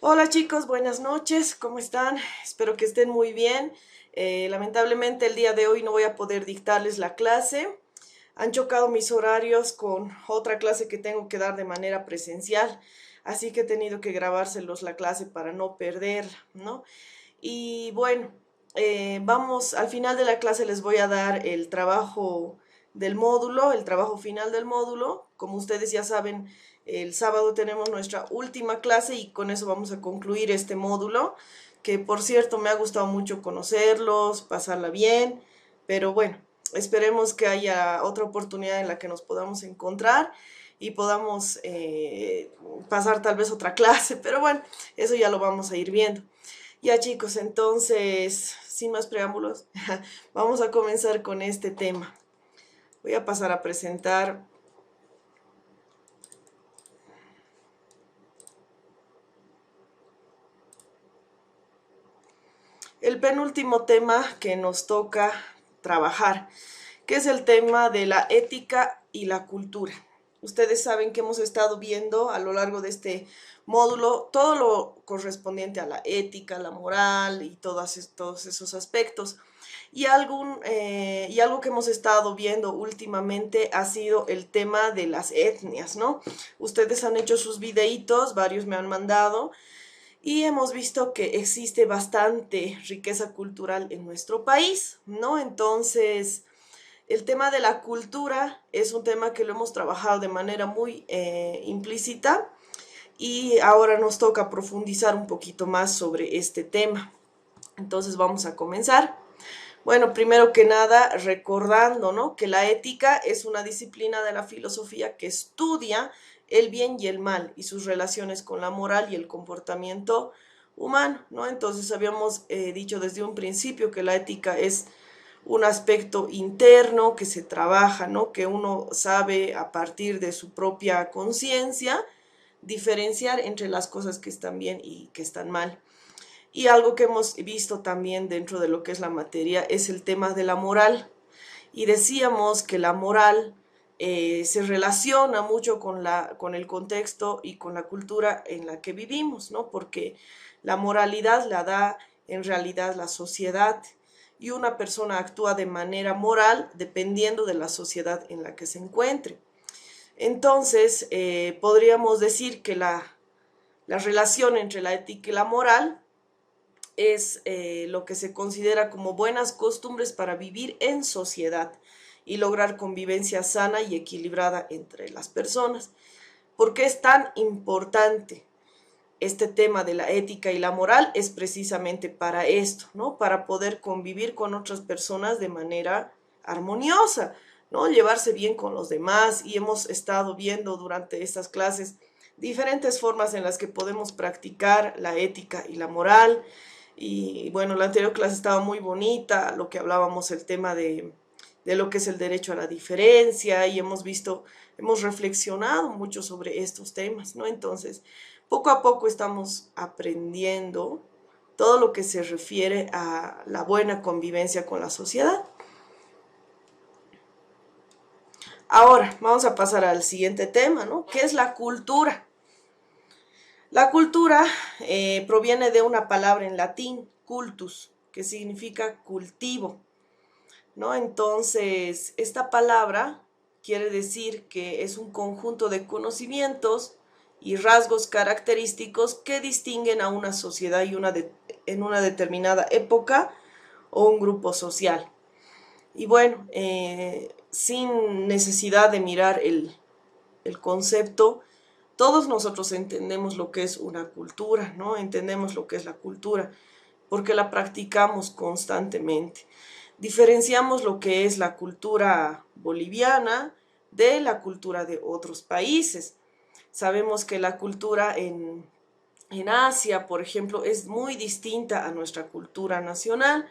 Hola chicos, buenas noches, ¿cómo están? Espero que estén muy bien. Lamentablemente el día de hoy no voy a poder dictarles la clase. Han chocado mis horarios con otra clase que tengo que dar de manera presencial, así que he tenido que grabárselos la clase para no perderla, ¿no? Y bueno, vamos, al final de la clase les voy a dar el trabajo del módulo, el trabajo final del módulo. Como ustedes ya saben, el sábado tenemos nuestra última clase y con eso vamos a concluir este módulo, que por cierto me ha gustado mucho conocerlos, pasarla bien, pero bueno, esperemos que haya otra oportunidad en la que nos podamos encontrar y podamos pasar tal vez otra clase, pero bueno, eso ya lo vamos a ir viendo. Ya chicos, entonces, sin más preámbulos, vamos a comenzar con este tema. Voy a pasar a presentar el penúltimo tema que nos toca trabajar, que es el tema de la ética y la cultura. Ustedes saben que hemos estado viendo a lo largo de este módulo todo lo correspondiente a la ética, la moral y todos esos aspectos. Y algo que hemos estado viendo últimamente ha sido el tema de las etnias, ¿no? Ustedes han hecho sus videitos, varios me han mandado, y hemos visto que existe bastante riqueza cultural en nuestro país, ¿no? Entonces, el tema de la cultura es un tema que lo hemos trabajado de manera muy implícita y ahora nos toca profundizar un poquito más sobre este tema. Entonces vamos a comenzar. Bueno, primero que nada, recordando, ¿no?, que la ética es una disciplina de la filosofía que estudia el bien y el mal y sus relaciones con la moral y el comportamiento humano, ¿no? Entonces habíamos dicho desde un principio que la ética es un aspecto interno que se trabaja, ¿no?, que uno sabe a partir de su propia conciencia diferenciar entre las cosas que están bien y que están mal. Y algo que hemos visto también dentro de lo que es la materia es el tema de la moral. Y decíamos que la moral se relaciona mucho con el contexto y con la cultura en la que vivimos, ¿no? Porque la moralidad la da en realidad la sociedad y una persona actúa de manera moral dependiendo de la sociedad en la que se encuentre. Entonces, podríamos decir que la relación entre la ética y la moral es lo que se considera como buenas costumbres para vivir en sociedad y lograr convivencia sana y equilibrada entre las personas. ¿Por qué es tan importante este tema de la ética y la moral? Es precisamente para esto, ¿no? Para poder convivir con otras personas de manera armoniosa, ¿no? Llevarse bien con los demás, y hemos estado viendo durante estas clases diferentes formas en las que podemos practicar la ética y la moral. Y bueno, la anterior clase estaba muy bonita, lo que hablábamos, el tema de lo que es el derecho a la diferencia, y hemos visto, hemos reflexionado mucho sobre estos temas, ¿no? Entonces, poco a poco estamos aprendiendo todo lo que se refiere a la buena convivencia con la sociedad. Ahora, vamos a pasar al siguiente tema, ¿no?, ¿qué es la cultura? La cultura proviene de una palabra en latín, cultus, que significa cultivo, ¿no? Entonces, esta palabra quiere decir que es un conjunto de conocimientos y rasgos característicos que distinguen a una sociedad en una determinada época o un grupo social. Y bueno, sin necesidad de mirar el concepto, todos nosotros entendemos lo que es una cultura, ¿no? Entendemos lo que es la cultura, porque la practicamos constantemente. Diferenciamos lo que es la cultura boliviana de la cultura de otros países. Sabemos que la cultura en Asia, por ejemplo, es muy distinta a nuestra cultura nacional,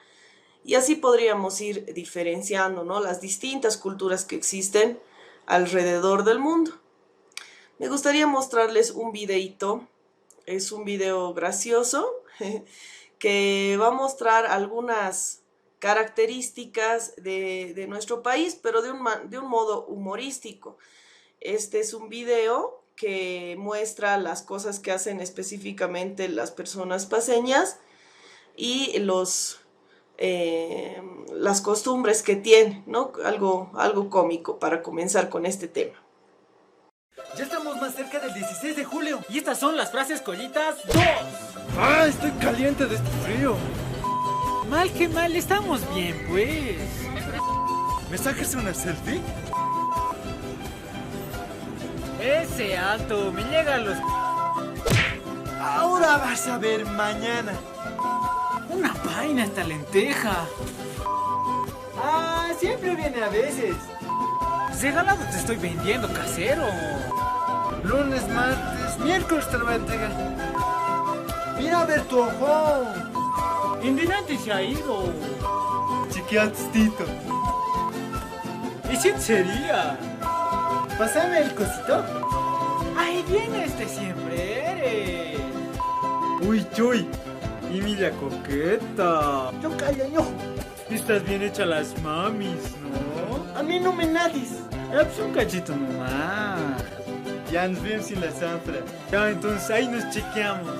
y así podríamos ir diferenciando, ¿no?, las distintas culturas que existen alrededor del mundo. Me gustaría mostrarles un videito, es un video gracioso que va a mostrar algunas características de nuestro país, pero de un modo humorístico. Este es un video que muestra las cosas que hacen específicamente las personas paceñas y las costumbres que tienen, ¿no? Algo cómico para comenzar con este tema. Ya estamos más cerca del 16 de julio. Y estas son las frases collitas 2. ¡Ah, estoy caliente de este frío! Mal que mal, estamos bien, pues. ¿Me sacas una selfie? Ese alto, me llega a los... Ahora vas a ver mañana. Una vaina esta lenteja. Ah, siempre viene a veces. Regalado te estoy vendiendo, casero. Lunes, martes, miércoles te lo voy a entregar. Mira a ver tu ojo. Indignante se ha ido. Chiquiatstito. ¿Y si sería? Pásame el cosito. Ahí viene este siempre eres. Uy, chuy. Y mira coqueta. Yo calla, yo. Estás bien hecha las mamis, ¿no? A mí no me nadis. Pues un cachito nomás. Ya nos vemos sin la zafra. Ya, entonces ahí nos chequeamos.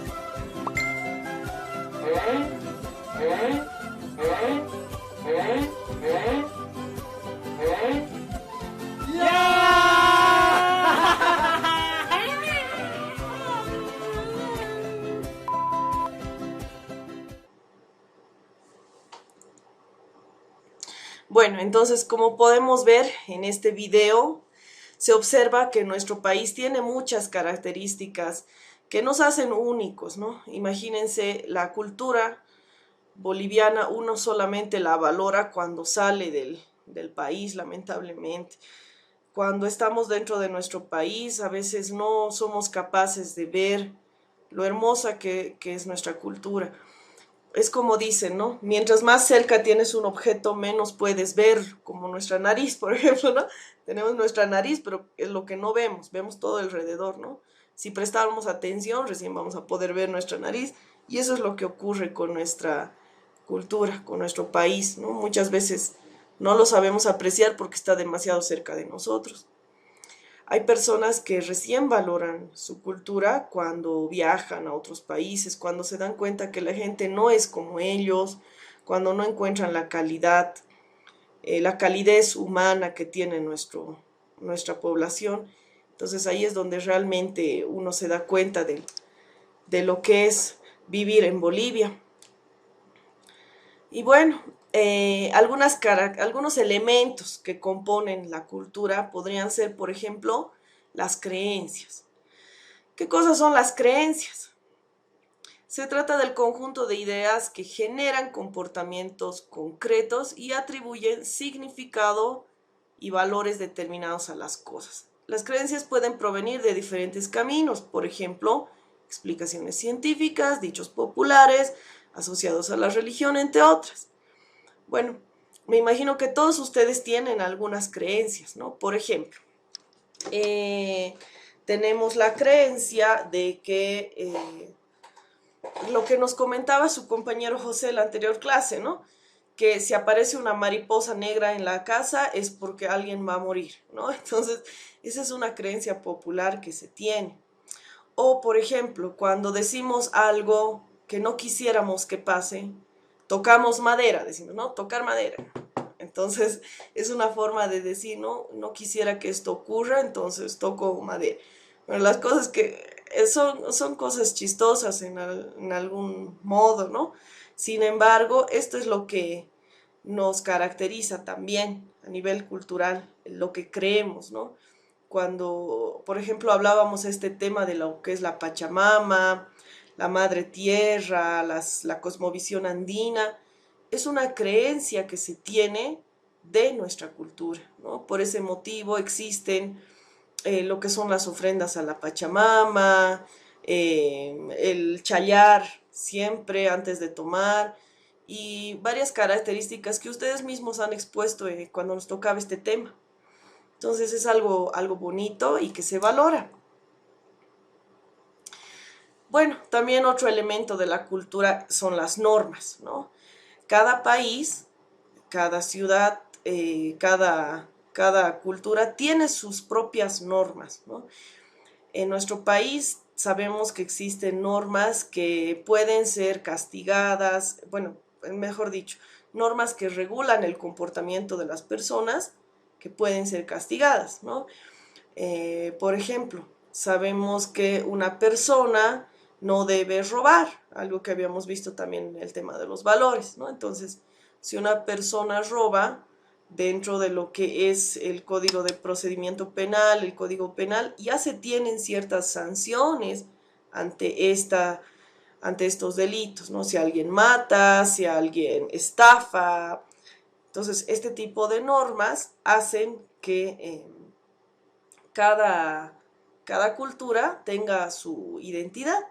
Bueno, entonces como podemos ver en este video, se observa que nuestro país tiene muchas características que nos hacen únicos, ¿no? Imagínense, la cultura boliviana uno solamente la valora cuando sale del país, lamentablemente. Cuando estamos dentro de nuestro país, a veces no somos capaces de ver lo hermosa que es nuestra cultura. Es como dicen, ¿no? Mientras más cerca tienes un objeto, menos puedes ver, como nuestra nariz, por ejemplo, ¿no? Tenemos nuestra nariz, pero es lo que no vemos, vemos todo alrededor, ¿no? Si prestáramos atención, recién vamos a poder ver nuestra nariz, y eso es lo que ocurre con nuestra cultura, con nuestro país, ¿no? Muchas veces no lo sabemos apreciar porque está demasiado cerca de nosotros. Hay personas que recién valoran su cultura cuando viajan a otros países, cuando se dan cuenta que la gente no es como ellos, cuando no encuentran la la calidez humana que tiene nuestra población. Entonces ahí es donde realmente uno se da cuenta de lo que es vivir en Bolivia. Y bueno, algunos elementos que componen la cultura podrían ser, por ejemplo, las creencias. ¿Qué cosas son las creencias? Se trata del conjunto de ideas que generan comportamientos concretos y atribuyen significado y valores determinados a las cosas. Las creencias pueden provenir de diferentes caminos, por ejemplo, explicaciones científicas, dichos populares, asociados a la religión, entre otras. Bueno, me imagino que todos ustedes tienen algunas creencias, ¿no? Por ejemplo, tenemos la creencia de que lo que nos comentaba su compañero José en la anterior clase, ¿no? Que si aparece una mariposa negra en la casa es porque alguien va a morir, ¿no? Entonces, esa es una creencia popular que se tiene. O, por ejemplo, cuando decimos algo que no quisiéramos que pase, tocamos madera, decimos, ¿no? Tocar madera. Entonces, es una forma de decir, no quisiera que esto ocurra, entonces toco madera. Bueno, las cosas que son cosas chistosas en algún modo, ¿no? Sin embargo, esto es lo que nos caracteriza también a nivel cultural, lo que creemos, ¿no? Cuando, por ejemplo, hablábamos este tema de lo que es la Pachamama, la Madre Tierra, la cosmovisión andina, es una creencia que se tiene de nuestra cultura, ¿no? Por ese motivo existen lo que son las ofrendas a la Pachamama, el chayar siempre antes de tomar, y varias características que ustedes mismos han expuesto cuando nos tocaba este tema. Entonces es algo bonito y que se valora. Bueno, también otro elemento de la cultura son las normas, ¿no? Cada país, cada ciudad, cada cultura tiene sus propias normas, ¿no? En nuestro país sabemos que existen normas que pueden ser castigadas, bueno, mejor dicho, normas que regulan el comportamiento de las personas que pueden ser castigadas, ¿no? Por ejemplo, sabemos que una persona no debe robar, algo que habíamos visto también en el tema de los valores, ¿no? Entonces, si una persona roba, dentro de lo que es el Código de Procedimiento Penal, el Código Penal, ya se tienen ciertas sanciones ante estos delitos, ¿no? Si alguien mata, si alguien estafa. Entonces, este tipo de normas hacen que cada cultura tenga su identidad.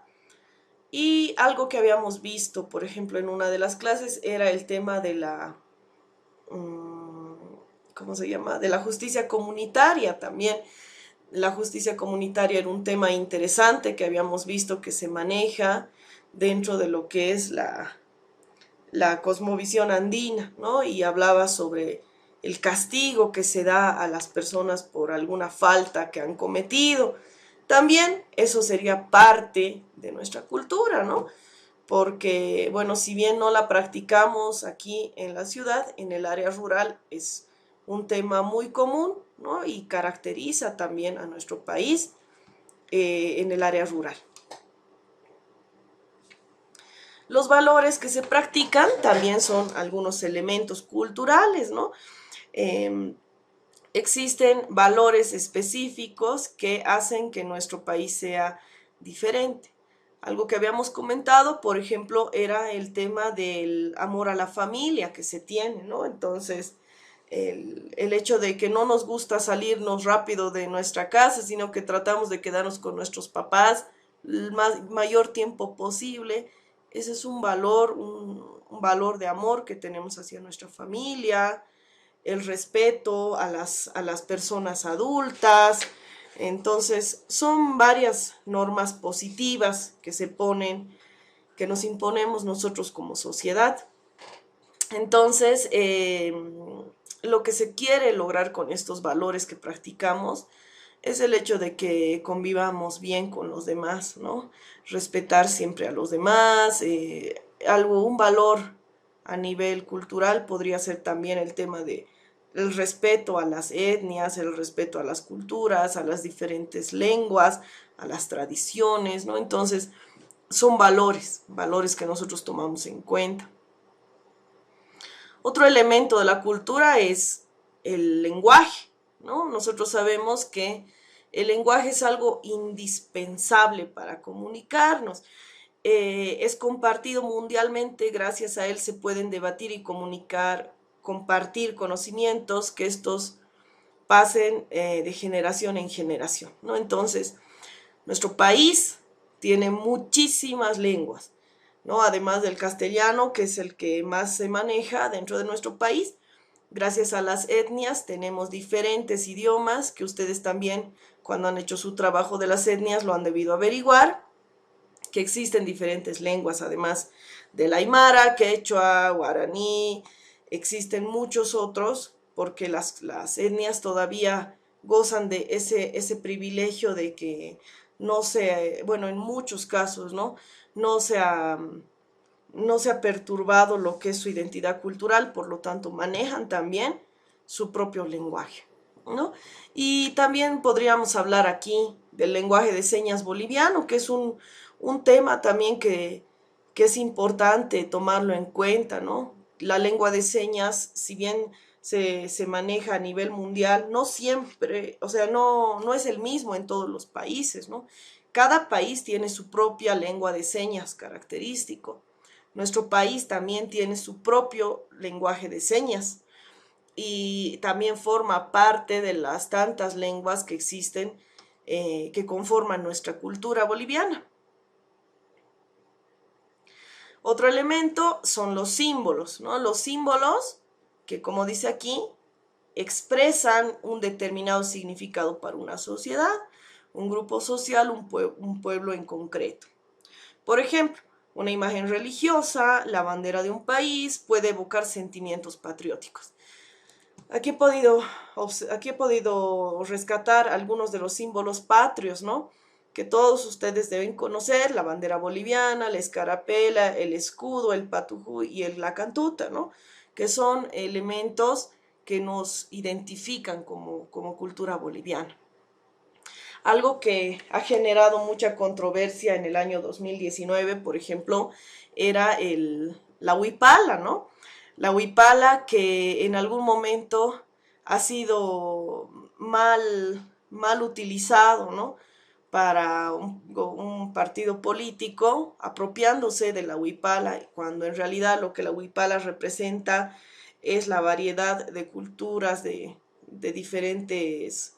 Y algo que habíamos visto, por ejemplo, en una de las clases era el tema de la, ¿cómo se llama? De la justicia comunitaria también. La justicia comunitaria era un tema interesante que habíamos visto que se maneja dentro de lo que es la cosmovisión andina, ¿no? Y hablaba sobre el castigo que se da a las personas por alguna falta que han cometido. También eso sería parte de nuestra cultura, ¿no? Porque, bueno, si bien no la practicamos aquí en la ciudad, en el área rural es un tema muy común, ¿no? Y caracteriza también a nuestro país en el área rural. Los valores que se practican también son algunos elementos culturales, ¿no? Existen valores específicos que hacen que nuestro país sea diferente. Algo que habíamos comentado, por ejemplo, era el tema del amor a la familia que se tiene, ¿no? Entonces, el hecho de que no nos gusta salirnos rápido de nuestra casa, sino que tratamos de quedarnos con nuestros papás el mayor tiempo posible. Ese es un valor de amor que tenemos hacia nuestra familia, el respeto a las personas adultas. Entonces, son varias normas positivas que se ponen, que nos imponemos nosotros como sociedad. Entonces, lo que se quiere lograr con estos valores que practicamos es el hecho de que convivamos bien con los demás, ¿no? Respetar siempre a los demás. Un valor a nivel cultural podría ser también el tema de el respeto a las etnias, el respeto a las culturas, a las diferentes lenguas, a las tradiciones, ¿no? Entonces, son valores que nosotros tomamos en cuenta. Otro elemento de la cultura es el lenguaje, ¿no? Nosotros sabemos que el lenguaje es algo indispensable para comunicarnos. Es compartido mundialmente, gracias a él se pueden debatir y compartir conocimientos, que estos pasen de generación en generación, ¿no? Entonces, nuestro país tiene muchísimas lenguas, ¿no? Además del castellano, que es el que más se maneja dentro de nuestro país. Gracias a las etnias tenemos diferentes idiomas que ustedes también, cuando han hecho su trabajo de las etnias, lo han debido averiguar, que existen diferentes lenguas, además del aymara, quechua, guaraní. Existen muchos otros, porque las etnias todavía gozan de ese privilegio de que no se, bueno, en muchos casos, ¿no? No se ha perturbado lo que es su identidad cultural, por lo tanto manejan también su propio lenguaje, ¿no? Y también podríamos hablar aquí del lenguaje de señas boliviano, que es un tema también que es importante tomarlo en cuenta, ¿no? La lengua de señas, si bien se maneja a nivel mundial, no siempre, o sea, no es el mismo en todos los países, ¿no? Cada país tiene su propia lengua de señas característico. Nuestro país también tiene su propio lenguaje de señas y también forma parte de las tantas lenguas que existen que conforman nuestra cultura boliviana. Otro elemento son los símbolos, ¿no? Los símbolos que, como dice aquí, expresan un determinado significado para una sociedad, un grupo social, un pueblo en concreto. Por ejemplo, una imagen religiosa, la bandera de un país, puede evocar sentimientos patrióticos. Aquí he podido rescatar algunos de los símbolos patrios, ¿no? que todos ustedes deben conocer: la bandera boliviana, la escarapela, el escudo, el patujú y la cantuta, ¿no? Que son elementos que nos identifican como cultura boliviana. Algo que ha generado mucha controversia en el año 2019, por ejemplo, era la huipala, ¿no? La huipala, que en algún momento ha sido mal utilizado, ¿no? Para un partido político, apropiándose de la huipala, cuando en realidad lo que la huipala representa es la variedad de culturas de diferentes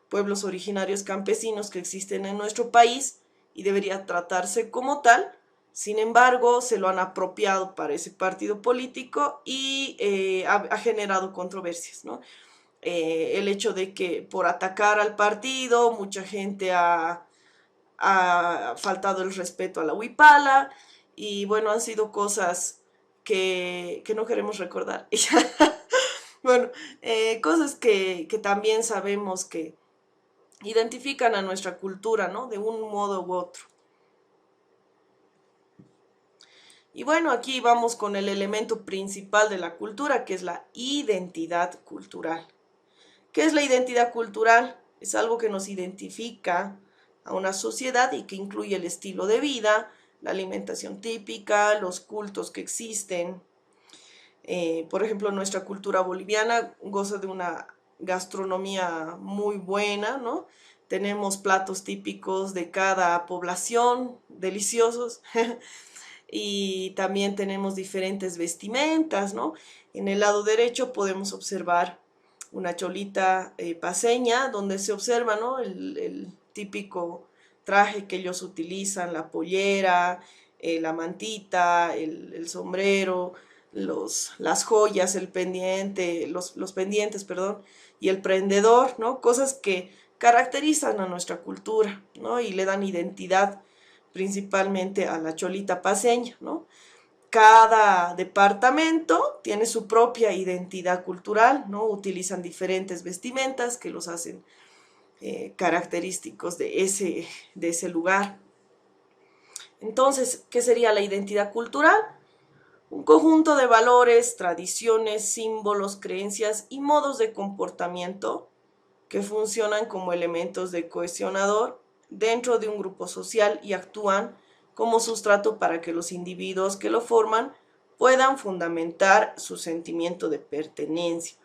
pueblos originarios campesinos que existen en nuestro país, y debería tratarse como tal. Sin embargo, se lo han apropiado para ese partido político y ha generado controversias, ¿no? El hecho de que por atacar al partido mucha gente ha faltado el respeto a la huipala, y bueno, han sido cosas que no queremos recordar. Bueno, cosas que también sabemos que identifican a nuestra cultura, ¿no? De un modo u otro. Y bueno, aquí vamos con el elemento principal de la cultura, que es la identidad cultural. ¿Qué es la identidad cultural? Es algo que nos identifica a una sociedad y que incluye el estilo de vida, la alimentación típica, los cultos que existen. Por ejemplo, nuestra cultura boliviana goza de una gastronomía muy buena, ¿no? Tenemos platos típicos de cada población, deliciosos, y también tenemos diferentes vestimentas, ¿no? En el lado derecho podemos observar una cholita paceña, donde se observa, ¿no? el típico traje que ellos utilizan: la pollera, la mantita, el sombrero, las joyas, el pendiente, los pendientes, perdón, y el prendedor, ¿no? Cosas que caracterizan a nuestra cultura, ¿no? Y le dan identidad principalmente a la cholita paceña, ¿no? Cada departamento tiene su propia identidad cultural, ¿no? Utilizan diferentes vestimentas que los hacen característicos de ese lugar. Entonces, ¿qué sería la identidad cultural? Un conjunto de valores, tradiciones, símbolos, creencias y modos de comportamiento que funcionan como elementos de cohesionador dentro de un grupo social y actúan como sustrato para que los individuos que lo forman puedan fundamentar su sentimiento de pertenencia,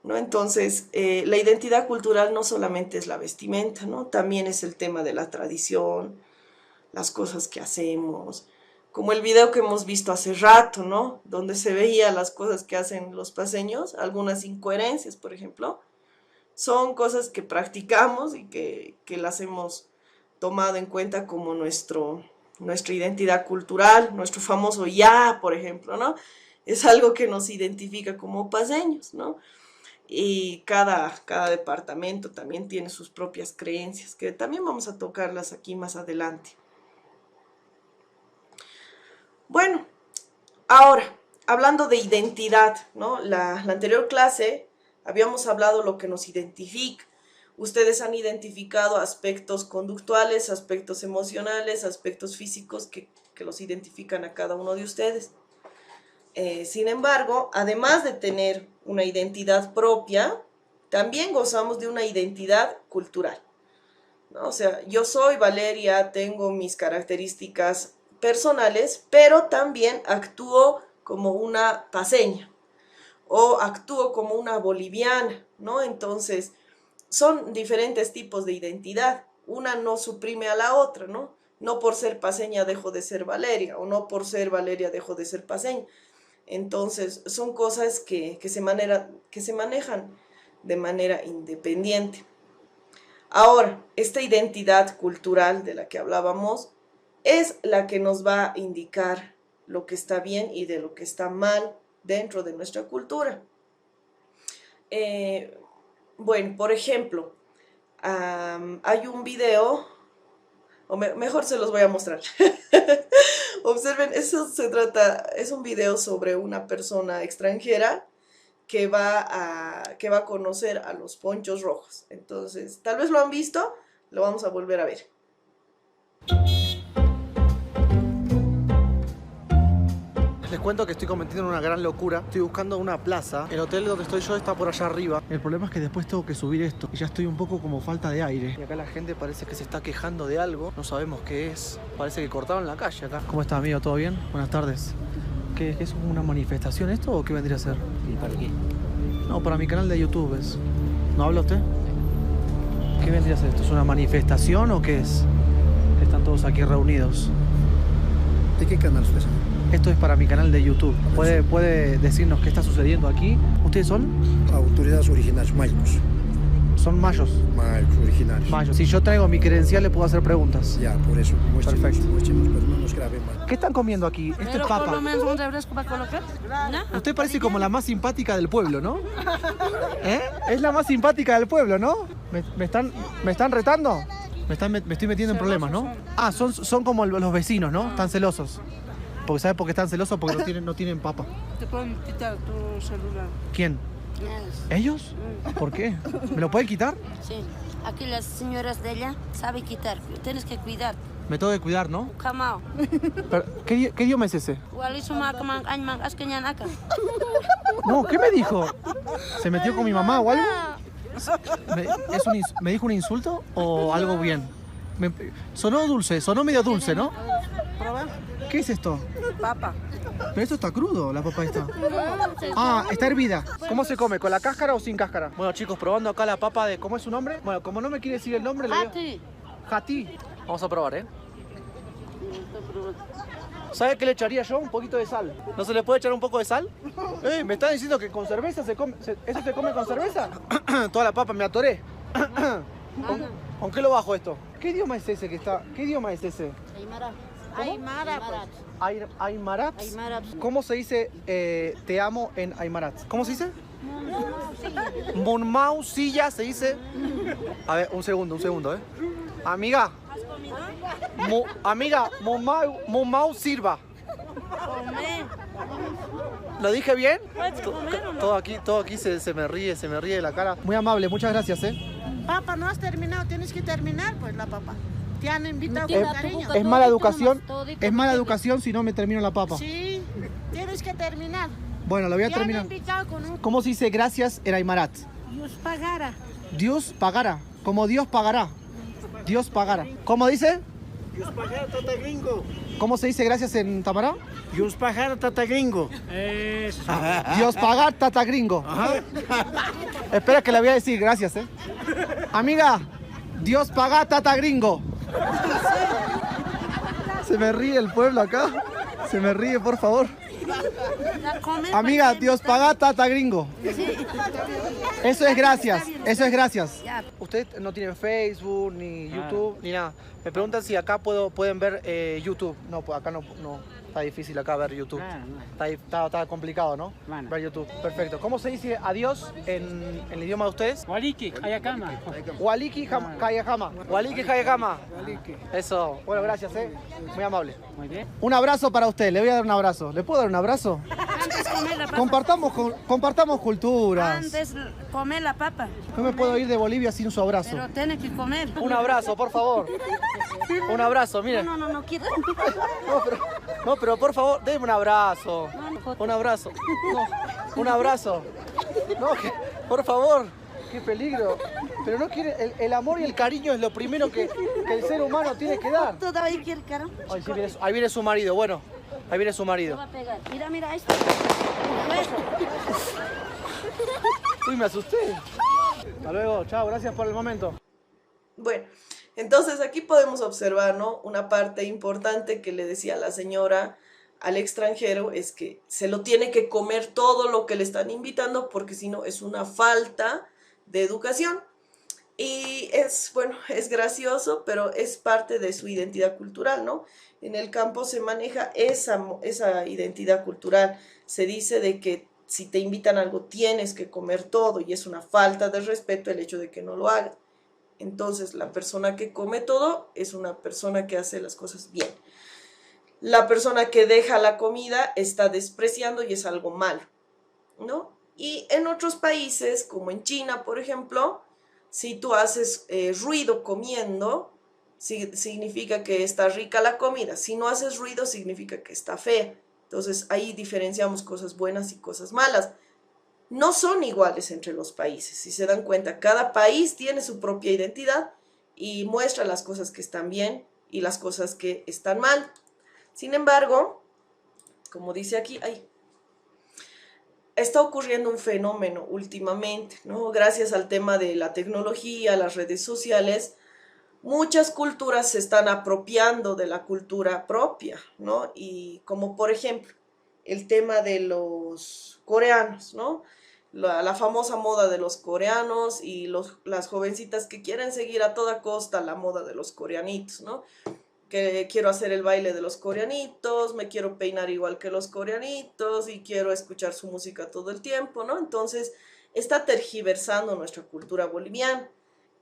¿no? Entonces, la identidad cultural no solamente es la vestimenta, ¿no? También es el tema de la tradición, las cosas que hacemos, como el video que hemos visto hace rato, ¿no? Donde se veía las cosas que hacen los paceños, algunas incoherencias, por ejemplo. Son cosas que practicamos y que las hemos tomado en cuenta como nuestra identidad cultural. Nuestro famoso ya, por ejemplo, ¿no? Es algo que nos identifica como paceños, ¿no? Y cada departamento también tiene sus propias creencias, que también vamos a tocarlas aquí más adelante. Bueno, ahora, hablando de identidad, ¿no? La anterior clase habíamos hablado lo que nos identifica. Ustedes han identificado aspectos conductuales, aspectos emocionales, aspectos físicos que los identifican a cada uno de ustedes. Sin embargo, además de tener una identidad propia, también gozamos de una identidad cultural, ¿no? O sea, yo soy Valeria, tengo mis características personales, pero también actúo como una paceña o actúo como una boliviana, ¿no? Entonces, son diferentes tipos de identidad. Una no suprime a la otra, ¿no? No por ser paceña dejo de ser Valeria, o no por ser Valeria dejo de ser paceña. Entonces, son cosas que se manejan de manera independiente. Ahora, esta identidad cultural de la que hablábamos es la que nos va a indicar lo que está bien y de lo que está mal dentro de nuestra cultura. Bueno, por ejemplo, hay un video, o mejor se los voy a mostrar. Observen, es un video sobre una persona extranjera que va a conocer a los ponchos rojos. Entonces, tal vez lo han visto, lo vamos a volver a ver. Les cuento que estoy cometiendo una gran locura. Estoy buscando una plaza. El hotel donde estoy yo está por allá arriba. El problema es que después tengo que subir esto. Y ya estoy un poco como falta de aire. Y acá la gente parece que se está quejando de algo. No sabemos qué es. Parece que cortaron la calle acá. ¿Cómo está, amigo? ¿Todo bien? Buenas tardes. ¿Qué es una manifestación esto o qué vendría a ser? ¿Y para qué? No, para mi canal de YouTube es. ¿No habla usted? ¿Qué vendría a ser esto? ¿Es una manifestación o qué es? Están todos aquí reunidos. ¿De qué canal usted, señor? Esto es para mi canal de YouTube. ¿Puede decirnos qué está sucediendo aquí? ¿Ustedes son? Autoridades originales, mayos. Son mayos. Mayos originales. Mayos. Si yo traigo mi credencial, le puedo hacer preguntas. Ya, por eso, muéstrenos, Perfecto. muéstrenos, pero no nos grabe mal. ¿Qué están comiendo aquí? Esto es papa. Usted parece como la más simpática del pueblo, ¿no? ¿Eh? Es la más simpática del pueblo, ¿no? ¿Me están retando? Me estoy metiendo en problemas, ¿no? Ah, son como los vecinos, ¿no? Están celosos. Porque ¿sabe por qué están celosos? Porque no tienen papa. Te pueden quitar tu celular. ¿Quién? ¿Ellos? ¿Por qué? ¿Me lo pueden quitar? Sí, aquí las señoras de ella saben quitar, tienes que cuidar. Me tengo que cuidar, ¿no? Kamao. Pero, ¿qué idioma es ese? No, ¿qué me dijo? ¿Se metió con mi mamá o algo? ¿Me dijo un insulto o algo bien? Sonó dulce, sonó medio dulce, ¿no? ¿Prueba? ¿Qué es esto? Papa. Pero esto está crudo, la papa esta. Ah, está hervida. ¿Cómo se come? ¿Con la cáscara o sin cáscara? Bueno, chicos, probando acá la papa de... ¿Cómo es su nombre? Bueno, como no me quiere decir el nombre, le digo... Jati. Vamos a probar, ¿eh? ¿Sabe qué le echaría yo? Un poquito de sal. ¿No se le puede echar un poco de sal? ¿Me está diciendo que con cerveza se come? ¿Eso se come con cerveza? Toda la papa me atoré. ¿Con qué lo bajo esto? ¿Qué idioma es ese que está? ¿Qué idioma es ese? Aymara, pues. Aymarat. Aymara. ¿Cómo se dice te amo en Aymarat? ¿Cómo se dice? Monmau silla se dice. A ver, un segundo, ¿eh? Amiga. Amiga, Monmau sirva. ¿Lo dije bien? Todo aquí se me ríe de la cara. Muy amable, muchas gracias, ¿eh? Papa, no has terminado, tienes que terminar, pues la papa. Te han invitado No, con cariño. Es mala educación. Todito, Es mala educación si no me termino la papa. Sí, tienes que terminar. Bueno, lo voy a Te han terminar. invitado con un... ¿Cómo se dice gracias en Aymarat? Dios pagara. Dios pagará. Como Dios pagará. Dios pagará. ¿Cómo dice? Dios pagara, tata gringo. ¿Cómo se dice gracias en Tamará? Dios pagara, tata gringo. Eso. Dios pagar, tata gringo. Espera que le voy a decir gracias, ¿eh? Amiga, Dios paga, tata gringo. Se me ríe el pueblo acá. Se me ríe, por favor. Amiga, Dios paga, tata gringo. Eso es gracias, eso es gracias. Ustedes no tienen Facebook, ni YouTube, ni nada. Me preguntan si acá pueden ver YouTube. No, pues acá no. Está difícil acá ver YouTube. Está complicado, ¿no? Bueno. Ver YouTube. Perfecto. ¿Cómo se dice adiós en el idioma de ustedes? Waliki, Ayakama. Waliki Kayahama. Waliki Kayahama. Eso. Bueno, gracias, muy amable. Muy bien. Un abrazo para usted. Le voy a dar un abrazo. ¿Le puedo dar un abrazo? Antes comer la papa. Compartamos culturas. Antes comer la papa. No me puedo ir de Bolivia sin su abrazo. Pero tienes que comer. Un abrazo, por favor. Un abrazo, mire. No quiero. No, pero por favor, déme un abrazo. Un abrazo. No, un abrazo. No, por favor. Qué peligro. Pero no quiere. El amor y el cariño es lo primero que el ser humano tiene que dar. Todavía quiere, caro. Ahí viene su marido, bueno. Ahí viene su Te marido. va a pegar. Mira esto. Uy, me asusté. Hasta luego, chao, gracias por el momento. Bueno, entonces aquí podemos observar, ¿no? Una parte importante que le decía la señora al extranjero es que se lo tiene que comer todo lo que le están invitando porque si no es una falta de educación. Y es, bueno, es gracioso, pero es parte de su identidad cultural, ¿no? En el campo se maneja esa identidad cultural. Se dice de que si te invitan a algo tienes que comer todo y es una falta de respeto el hecho de que no lo hagas. Entonces, la persona que come todo es una persona que hace las cosas bien. La persona que deja la comida está despreciando y es algo malo, ¿no? Y en otros países, como en China, por ejemplo, si tú haces ruido comiendo, significa que está rica la comida. Si no haces ruido, significa que está fea. Entonces ahí diferenciamos cosas buenas y cosas malas. No son iguales entre los países. Si se dan cuenta, cada país tiene su propia identidad y muestra las cosas que están bien y las cosas que están mal. Sin embargo, como dice aquí, está ocurriendo un fenómeno últimamente, ¿no? Gracias al tema de la tecnología, las redes sociales, muchas culturas se están apropiando de la cultura propia, ¿no? Y como por ejemplo, el tema de los coreanos, ¿no? La famosa moda de los coreanos y las jovencitas que quieren seguir a toda costa la moda de los coreanitos, ¿no? Que quiero hacer el baile de los coreanitos, me quiero peinar igual que los coreanitos y quiero escuchar su música todo el tiempo, ¿no? Entonces, está tergiversando nuestra cultura boliviana.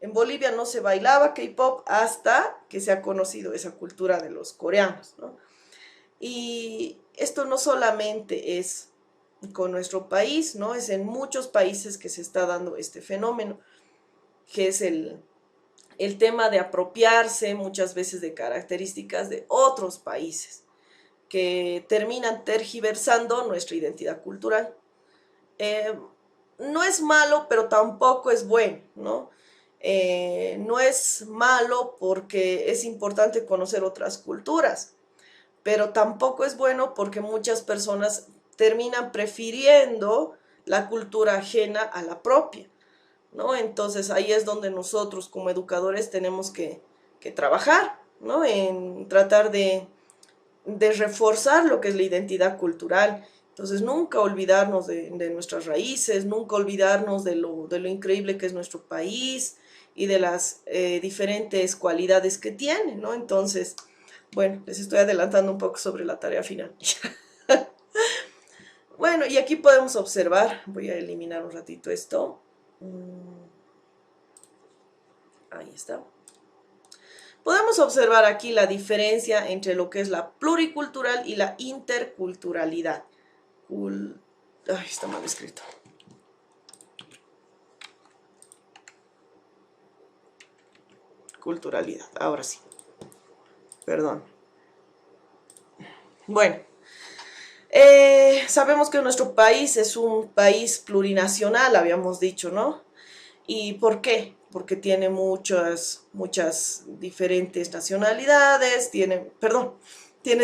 En Bolivia no se bailaba K-pop hasta que se ha conocido esa cultura de los coreanos, ¿no? Y esto no solamente es con nuestro país, ¿no? Es en muchos países que se está dando este fenómeno, que es el tema de apropiarse muchas veces de características de otros países, que terminan tergiversando nuestra identidad cultural. No es malo, pero tampoco es bueno, ¿no? No es malo porque es importante conocer otras culturas, pero tampoco es bueno porque muchas personas terminan prefiriendo la cultura ajena a la propia, ¿no? Entonces ahí es donde nosotros como educadores tenemos que trabajar, ¿no? En tratar de reforzar lo que es la identidad cultural. Entonces nunca olvidarnos de nuestras raíces, nunca olvidarnos de lo increíble que es nuestro país y de las diferentes cualidades que tiene, ¿no? Entonces, bueno, les estoy adelantando un poco sobre la tarea final. Bueno, y aquí podemos observar, voy a eliminar un ratito esto. Ahí está. Podemos observar aquí la diferencia entre lo que es la pluricultural y la interculturalidad. Ay, está mal escrito. Culturalidad, ahora sí. Perdón. Bueno. Sabemos que nuestro país es un país plurinacional, habíamos dicho, ¿no? ¿Y por qué? Porque tiene muchas diferentes nacionalidades, tiene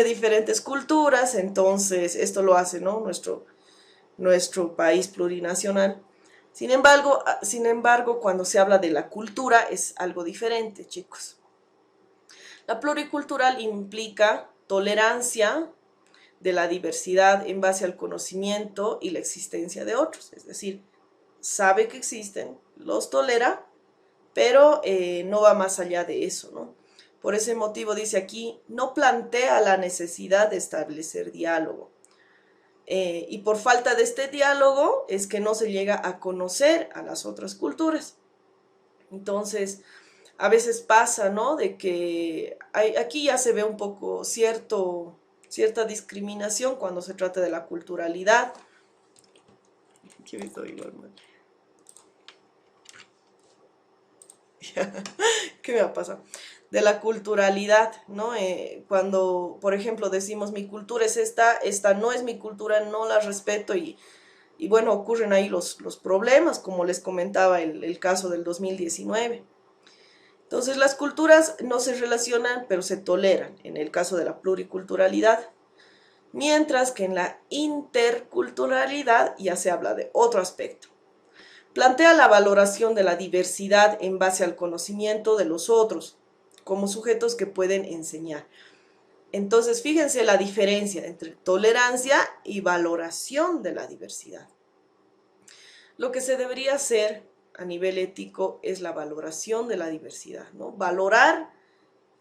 diferentes culturas, entonces esto lo hace, ¿no? Nuestro país plurinacional. Sin embargo, cuando se habla de la cultura es algo diferente, chicos. La pluricultural implica tolerancia de la diversidad en base al conocimiento y la existencia de otros, es decir, sabe que existen, los tolera, pero no va más allá de eso, ¿no? Por ese motivo dice aquí, no plantea la necesidad de establecer diálogo. Y por falta de este diálogo es que no se llega a conocer a las otras culturas. Entonces, a veces pasa, ¿no? De que aquí ya se ve un poco cierta discriminación cuando se trata de la culturalidad. ¿Qué me estoy igual, madre? ¿Qué me va a pasar? De la culturalidad, ¿no? Cuando, por ejemplo, decimos mi cultura es esta no es mi cultura, no la respeto y bueno, ocurren ahí los problemas, como les comentaba el caso del 2019. Entonces las culturas no se relacionan, pero se toleran, en el caso de la pluriculturalidad. Mientras que en la interculturalidad ya se habla de otro aspecto. Plantea la valoración de la diversidad en base al conocimiento de los otros, como sujetos que pueden enseñar. Entonces, fíjense la diferencia entre tolerancia y valoración de la diversidad. Lo que se debería hacer a nivel ético es la valoración de la diversidad, ¿no? Valorar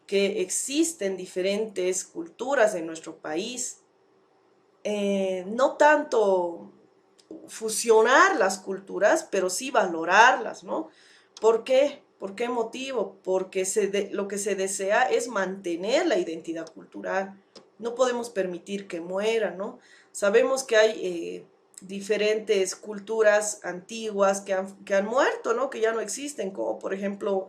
que existen diferentes culturas en nuestro país, no tanto fusionar las culturas, pero sí valorarlas, ¿no? ¿Por qué? ¿Por qué motivo? Porque lo que se desea es mantener la identidad cultural. No podemos permitir que muera, ¿no? Sabemos que hay diferentes culturas antiguas que han muerto, ¿no? Que ya no existen, como por ejemplo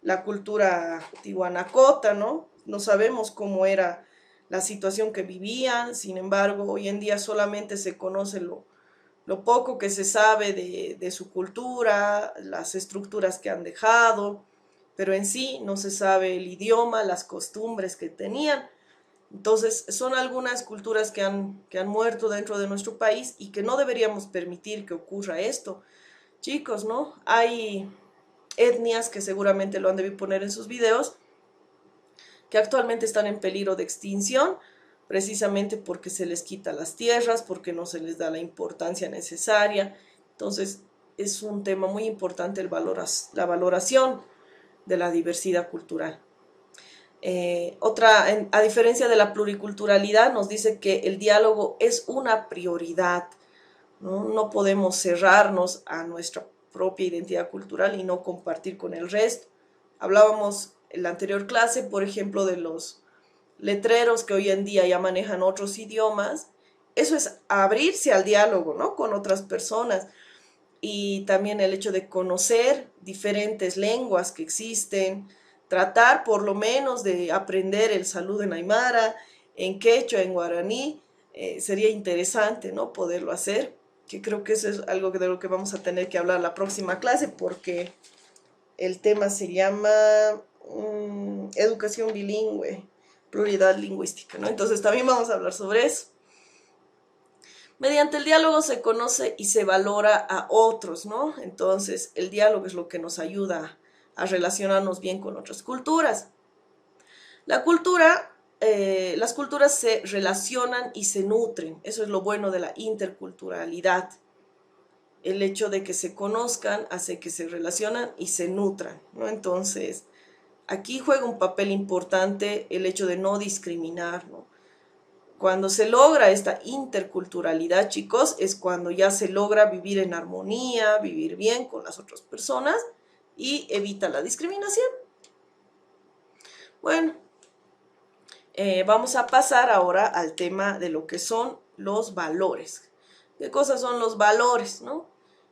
la cultura tihuanacota, ¿no? No sabemos cómo era la situación que vivían, sin embargo, hoy en día solamente se conoce lo poco que se sabe de su cultura, las estructuras que han dejado, pero en sí no se sabe el idioma, las costumbres que tenían. Entonces, son algunas culturas que han muerto dentro de nuestro país y que no deberíamos permitir que ocurra esto. Chicos, ¿no? Hay etnias que seguramente lo han debido poner en sus videos, que actualmente están en peligro de extinción, precisamente porque se les quita las tierras, porque no se les da la importancia necesaria. Entonces, es un tema muy importante la valoración de la diversidad cultural. A diferencia de la pluriculturalidad, nos dice que el diálogo es una prioridad, ¿no? No podemos cerrarnos a nuestra propia identidad cultural y no compartir con el resto. Hablábamos en la anterior clase, por ejemplo, de los letreros que hoy en día ya manejan otros idiomas. Eso es abrirse al diálogo, ¿no? Con otras personas. Y también el hecho de conocer diferentes lenguas que existen, tratar por lo menos de aprender el saludo en aymara, en quechua, en guaraní, sería interesante, ¿no? Poderlo hacer, que creo que eso es algo de lo que vamos a tener que hablar la próxima clase, porque el tema se llama educación bilingüe, pluralidad lingüística, ¿no? Entonces también vamos a hablar sobre eso. Mediante el diálogo se conoce y se valora a otros, ¿no? Entonces, el diálogo es lo que nos ayuda a relacionarnos bien con otras culturas. Las culturas se relacionan y se nutren. Eso es lo bueno de la interculturalidad. El hecho de que se conozcan hace que se relacionan y se nutran, ¿no? Entonces, aquí juega un papel importante el hecho de no discriminar, ¿no? Cuando se logra esta interculturalidad, chicos, es cuando ya se logra vivir en armonía, vivir bien con las otras personas y evita la discriminación. Bueno, vamos a pasar ahora al tema de lo que son los valores. ¿Qué cosas son los valores, no?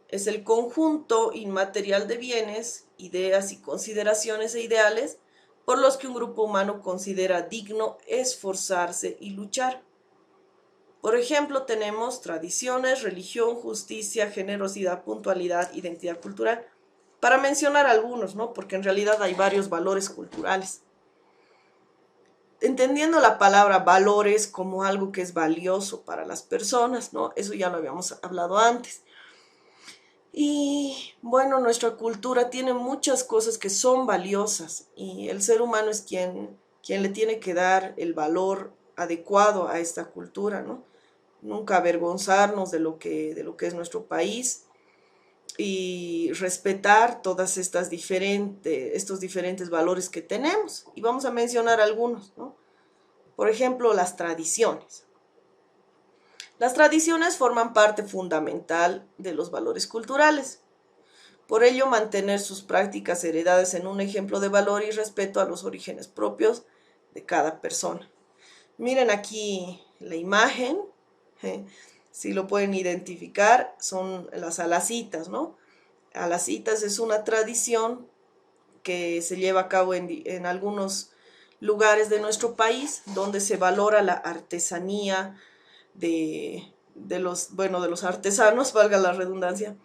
Es el conjunto inmaterial de bienes, ideas y consideraciones e ideales por los que un grupo humano considera digno esforzarse y luchar. Por ejemplo, tenemos tradiciones, religión, justicia, generosidad, puntualidad, identidad cultural, para mencionar algunos, ¿no? Porque en realidad hay varios valores culturales. Entendiendo la palabra valores como algo que es valioso para las personas, ¿no? Eso ya lo habíamos hablado antes. Y bueno, nuestra cultura tiene muchas cosas que son valiosas y el ser humano es quien le tiene que dar el valor adecuado a esta cultura, ¿no? Nunca avergonzarnos de lo que es nuestro país y respetar todas estos diferentes valores que tenemos. Y vamos a mencionar algunos, ¿no? Por ejemplo, las tradiciones. Las tradiciones forman parte fundamental de los valores culturales. Por ello, mantener sus prácticas heredadas en un ejemplo de valor y respeto a los orígenes propios de cada persona. Miren aquí la imagen, si lo pueden identificar, son las alacitas, ¿no? Alacitas es una tradición que se lleva a cabo en algunos lugares de nuestro país, donde se valora la artesanía de los artesanos, valga la redundancia,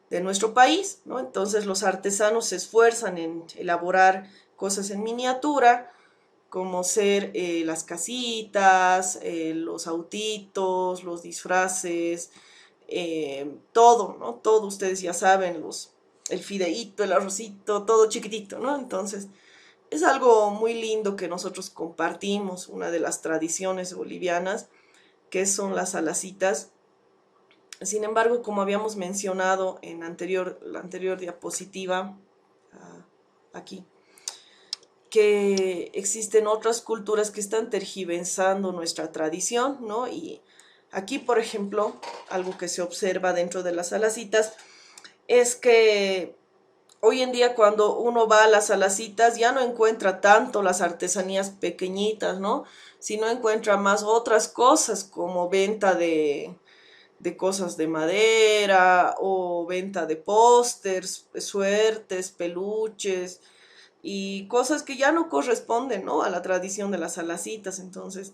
de nuestro país, ¿no? Entonces los artesanos se esfuerzan en elaborar cosas en miniatura, como ser las casitas, los autitos, los disfraces, todo, ¿no? Todo ustedes ya saben, el fideíto, el arrocito, todo chiquitito, ¿no? Entonces es algo muy lindo que nosotros compartimos, una de las tradiciones bolivianas, que son las alacitas. Sin embargo, como habíamos mencionado en la anterior diapositiva, aquí, que existen otras culturas que están tergiversando nuestra tradición, ¿no? Y aquí, por ejemplo, algo que se observa dentro de las alacitas es que hoy en día cuando uno va a las alacitas ya no encuentra tanto las artesanías pequeñitas, ¿no? Sino encuentra más otras cosas como venta de cosas de madera o venta de pósters, suertes, peluches, y cosas que ya no corresponden, ¿no?, a la tradición de las salacitas. Entonces,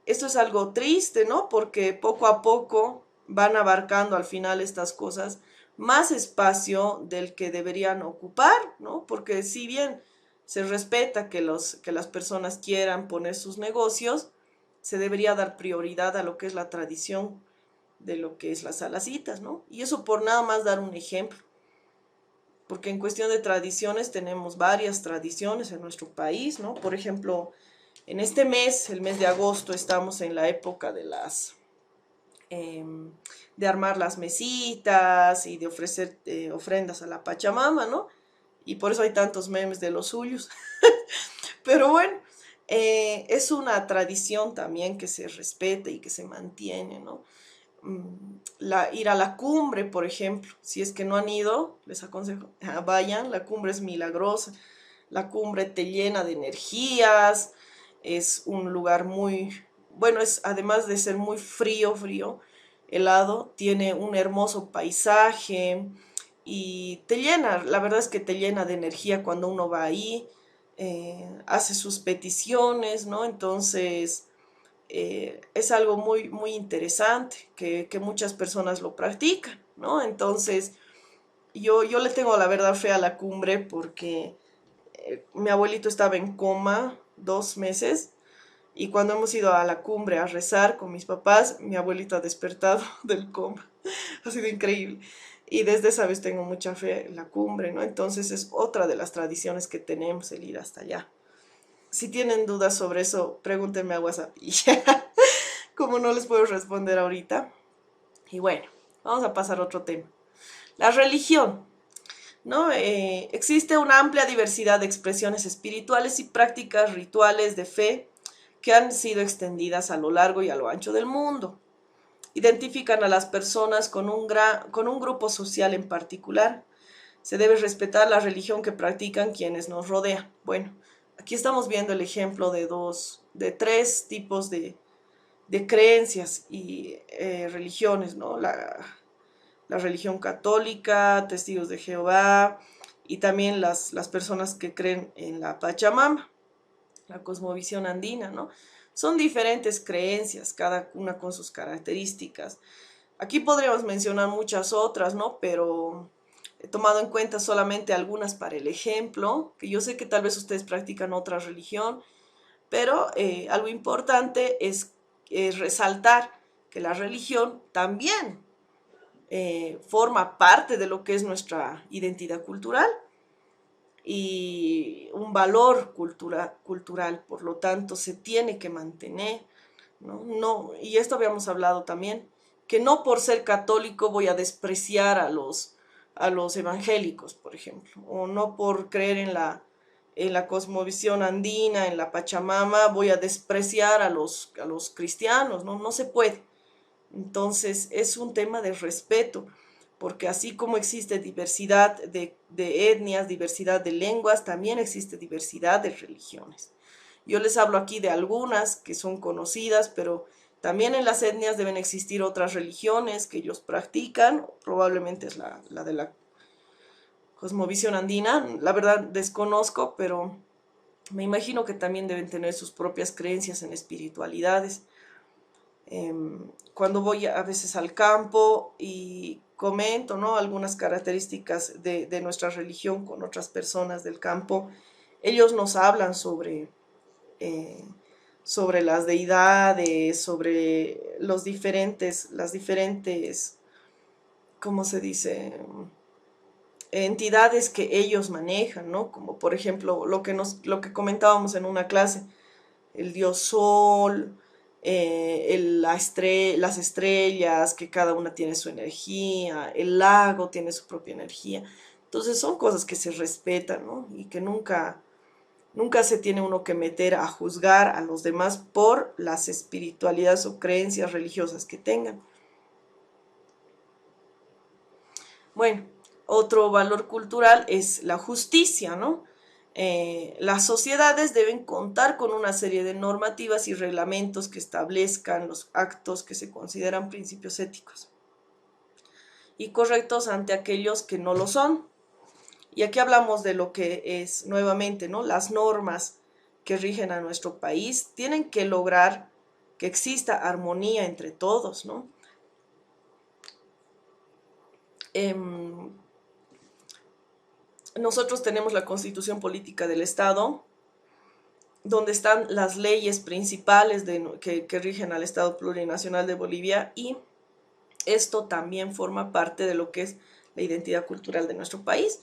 esto es algo triste, ¿no?, porque poco a poco van abarcando al final estas cosas más espacio del que deberían ocupar, ¿no? Porque si bien se respeta que las personas quieran poner sus negocios, se debería dar prioridad a lo que es la tradición de lo que es las salacitas, ¿no? Y eso por nada más dar un ejemplo, porque en cuestión de tradiciones tenemos varias tradiciones en nuestro país, ¿no? Por ejemplo, en este mes, el mes de agosto, estamos en la época de de armar las mesitas y de ofrecer ofrendas a la Pachamama, ¿no? Y por eso hay tantos memes de los suyos. Pero bueno, es una tradición también que se respeta y que se mantiene, ¿no? Ir a la cumbre, por ejemplo, si es que no han ido, les aconsejo, vayan, la cumbre es milagrosa, la cumbre te llena de energías, es un lugar muy, bueno, es además de ser muy frío, helado, tiene un hermoso paisaje y te llena, la verdad es que te llena de energía cuando uno va ahí, hace sus peticiones, ¿no? Entonces, es algo muy, muy interesante que muchas personas lo practican, ¿no? Entonces, yo le tengo la verdad fe a la cumbre porque mi abuelito estaba en coma 2 meses y cuando hemos ido a la cumbre a rezar con mis papás, mi abuelito ha despertado del coma. Ha sido increíble. Y desde esa vez tengo mucha fe en la cumbre, ¿no? Entonces es otra de las tradiciones que tenemos, el ir hasta allá. Si tienen dudas sobre eso, pregúntenme a WhatsApp. Y ya, como no les puedo responder ahorita. Y bueno, vamos a pasar a otro tema. La religión, ¿no? Existe una amplia diversidad de expresiones espirituales y prácticas rituales de fe que han sido extendidas a lo largo y a lo ancho del mundo. Identifican a las personas con un grupo social en particular. Se debe respetar la religión que practican quienes nos rodean. Bueno, aquí estamos viendo el ejemplo de tres tipos de creencias y religiones, ¿no? La religión católica, testigos de Jehová y también las personas que creen en la Pachamama, la cosmovisión andina, ¿no? Son diferentes creencias, cada una con sus características. Aquí podríamos mencionar muchas otras, ¿no? Pero he tomado en cuenta solamente algunas para el ejemplo, que yo sé que tal vez ustedes practican otra religión, pero algo importante es resaltar que la religión también forma parte de lo que es nuestra identidad cultural y un valor cultural, por lo tanto se tiene que mantener, ¿no? Y esto habíamos hablado también, que no por ser católico voy a despreciar a los evangélicos, por ejemplo, o no por creer en la cosmovisión andina, en la Pachamama, voy a despreciar a los cristianos, ¿no? No se puede. Entonces es un tema de respeto, porque así como existe diversidad de etnias, diversidad de lenguas, también existe diversidad de religiones. Yo les hablo aquí de algunas que son conocidas, pero también en las etnias deben existir otras religiones que ellos practican, probablemente es la de la cosmovisión andina, la verdad desconozco, pero me imagino que también deben tener sus propias creencias en espiritualidades. Cuando voy a veces al campo y comento, ¿no?, algunas características de nuestra religión con otras personas del campo, ellos nos hablan sobre las deidades, sobre las diferentes, ¿cómo se dice?, entidades que ellos manejan, ¿no? Como por ejemplo lo que comentábamos en una clase, el dios Sol, las estrellas, que cada una tiene su energía, el lago tiene su propia energía. Entonces son cosas que se respetan, ¿no? Y que nunca se tiene uno que meter a juzgar a los demás por las espiritualidades o creencias religiosas que tengan. Bueno, otro valor cultural es la justicia, ¿no? Las sociedades deben contar con una serie de normativas y reglamentos que establezcan los actos que se consideran principios éticos y correctos ante aquellos que no lo son, Y aquí hablamos de lo que es nuevamente, ¿no? Las normas que rigen a nuestro país tienen que lograr que exista armonía entre todos, ¿no? Nosotros tenemos la Constitución Política del Estado, donde están las leyes principales que rigen al Estado Plurinacional de Bolivia, y esto también forma parte de lo que es la identidad cultural de nuestro país.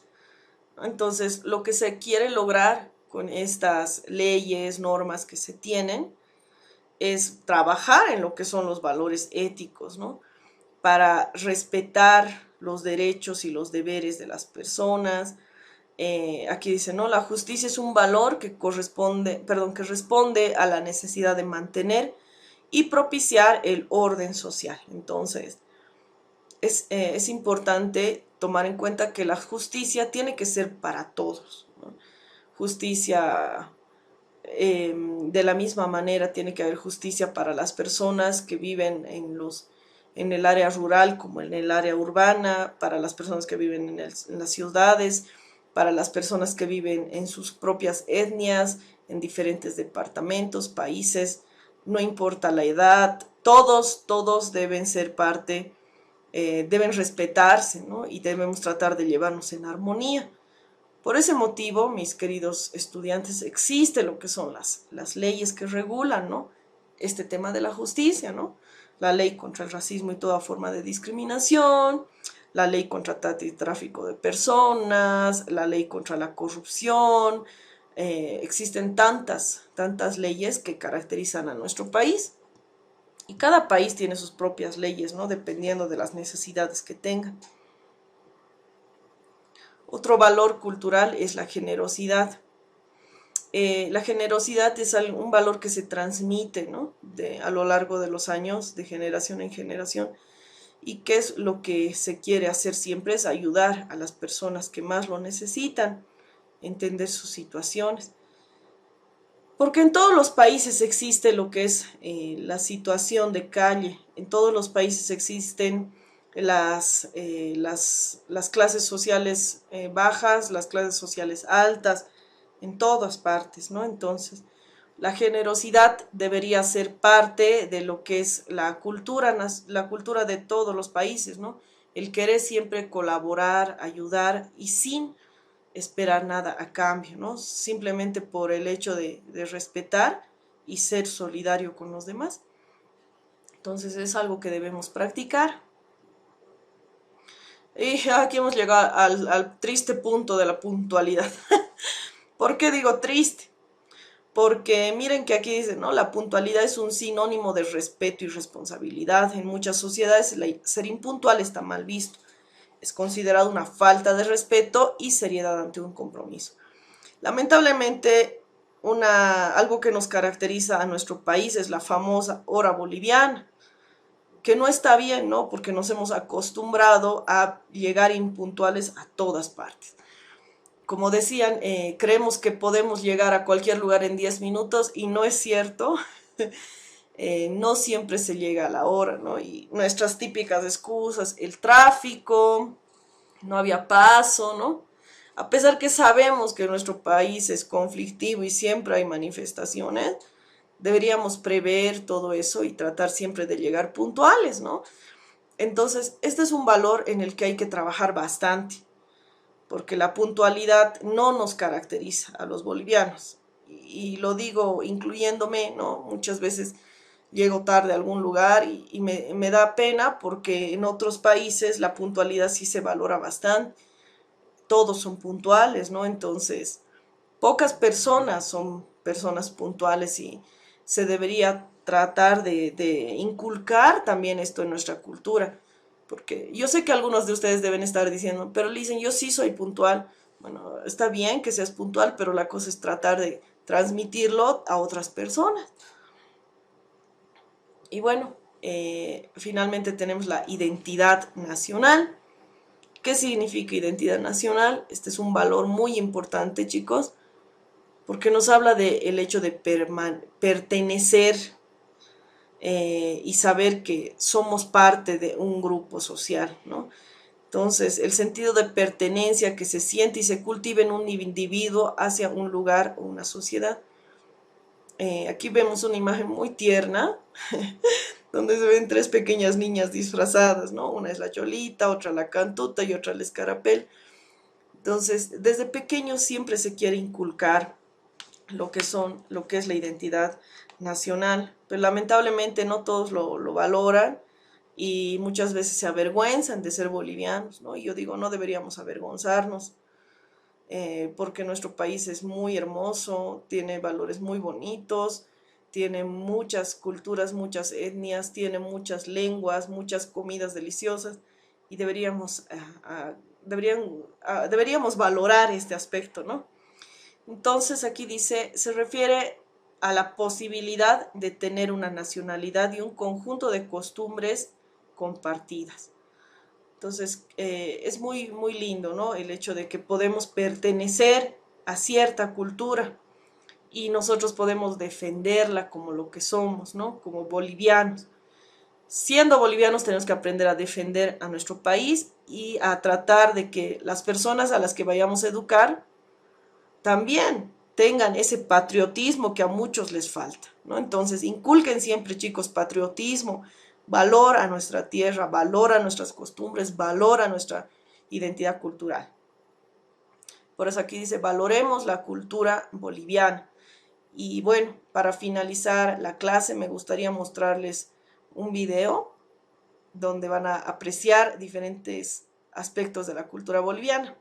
Entonces, lo que se quiere lograr con estas leyes, normas que se tienen, es trabajar en lo que son los valores éticos, ¿no? Para respetar los derechos y los deberes de las personas. Aquí dice, ¿no? La justicia es un valor que responde a la necesidad de mantener y propiciar el orden social. Entonces, es importante tomar en cuenta que la justicia tiene que ser para todos, ¿no? Justicia, de la misma manera tiene que haber justicia para las personas que viven en el área rural como en el área urbana, para las personas que viven en las ciudades, para las personas que viven en sus propias etnias, en diferentes departamentos, países, no importa la edad, todos deben ser parte, deben respetarse, ¿no? Y debemos tratar de llevarnos en armonía. Por ese motivo, mis queridos estudiantes, existe lo que son las leyes que regulan, ¿no? Este tema de la justicia, ¿no? La ley contra el racismo y toda forma de discriminación, la ley contra trata y tráfico de personas, la ley contra la corrupción. Existen tantas leyes que caracterizan a nuestro país. Y cada país tiene sus propias leyes, ¿no? Dependiendo de las necesidades que tengan. Otro valor cultural es la generosidad. La generosidad es un valor que se transmite, ¿no? A lo largo de los años, de generación en generación. Y que es lo que se quiere hacer siempre, es ayudar a las personas que más lo necesitan, entender sus situaciones. Porque en todos los países existe lo que es la situación de calle. En todos los países existen las clases sociales bajas, las clases sociales altas, en todas partes, ¿no? Entonces, la generosidad debería ser parte de lo que es la cultura de todos los países, ¿no? El querer siempre colaborar, ayudar y sin esperar nada a cambio, ¿no? Simplemente por el hecho de respetar y ser solidario con los demás. Entonces es algo que debemos practicar. Y aquí hemos llegado al triste punto de la puntualidad. ¿Por qué digo triste? Porque miren que aquí dice, ¿no? La puntualidad es un sinónimo de respeto y responsabilidad. En muchas sociedades ser impuntual está mal visto. Es considerado una falta de respeto y seriedad ante un compromiso. Lamentablemente, algo que nos caracteriza a nuestro país es la famosa hora boliviana, que no está bien, ¿no? Porque nos hemos acostumbrado a llegar impuntuales a todas partes. Como decían, creemos que podemos llegar a cualquier lugar en 10 minutos y no es cierto. No siempre se llega a la hora, ¿no? Y nuestras típicas excusas, el tráfico, no había paso, ¿no? A pesar que sabemos que nuestro país es conflictivo y siempre hay manifestaciones, deberíamos prever todo eso y tratar siempre de llegar puntuales, ¿no? Entonces, este es un valor en el que hay que trabajar bastante, porque la puntualidad no nos caracteriza a los bolivianos. Y lo digo incluyéndome, ¿no? Muchas veces llego tarde a algún lugar y me da pena porque en otros países la puntualidad sí se valora bastante. Todos son puntuales, ¿no? Entonces, pocas personas son personas puntuales y se debería tratar de inculcar también esto en nuestra cultura. Porque yo sé que algunos de ustedes deben estar diciendo, pero le dicen, yo sí soy puntual. Bueno, está bien que seas puntual, pero la cosa es tratar de transmitirlo a otras personas. Y bueno, finalmente tenemos la identidad nacional. ¿Qué significa identidad nacional? Este es un valor muy importante, chicos, porque nos habla del hecho de pertenecer y saber que somos parte de un grupo social, ¿no? Entonces, el sentido de pertenencia que se siente y se cultiva en un individuo hacia un lugar o una sociedad. Aquí vemos una imagen muy tierna, donde se ven tres pequeñas niñas disfrazadas, ¿no? Una es la Cholita, otra la Cantuta y otra el Escarapel. Entonces, desde pequeños siempre se quiere inculcar lo que es la identidad nacional, pero lamentablemente no todos lo valoran y muchas veces se avergüenzan de ser bolivianos, ¿no? Y yo digo, no deberíamos avergonzarnos, porque nuestro país es muy hermoso, tiene valores muy bonitos, tiene muchas culturas, muchas etnias, tiene muchas lenguas, muchas comidas deliciosas y deberíamos valorar este aspecto, ¿no? Entonces aquí dice, se refiere a la posibilidad de tener una nacionalidad y un conjunto de costumbres compartidas. Entonces es muy, muy lindo, ¿no? El hecho de que podemos pertenecer a cierta cultura y nosotros podemos defenderla como lo que somos, ¿no? Como bolivianos. Siendo bolivianos tenemos que aprender a defender a nuestro país y a tratar de que las personas a las que vayamos a educar también tengan ese patriotismo que a muchos les falta, ¿no? Entonces, inculquen siempre, chicos, patriotismo, valor a nuestra tierra, valor a nuestras costumbres, valor a nuestra identidad cultural. Por eso aquí dice, valoremos la cultura boliviana. Y bueno, para finalizar la clase me gustaría mostrarles un video donde van a apreciar diferentes aspectos de la cultura boliviana.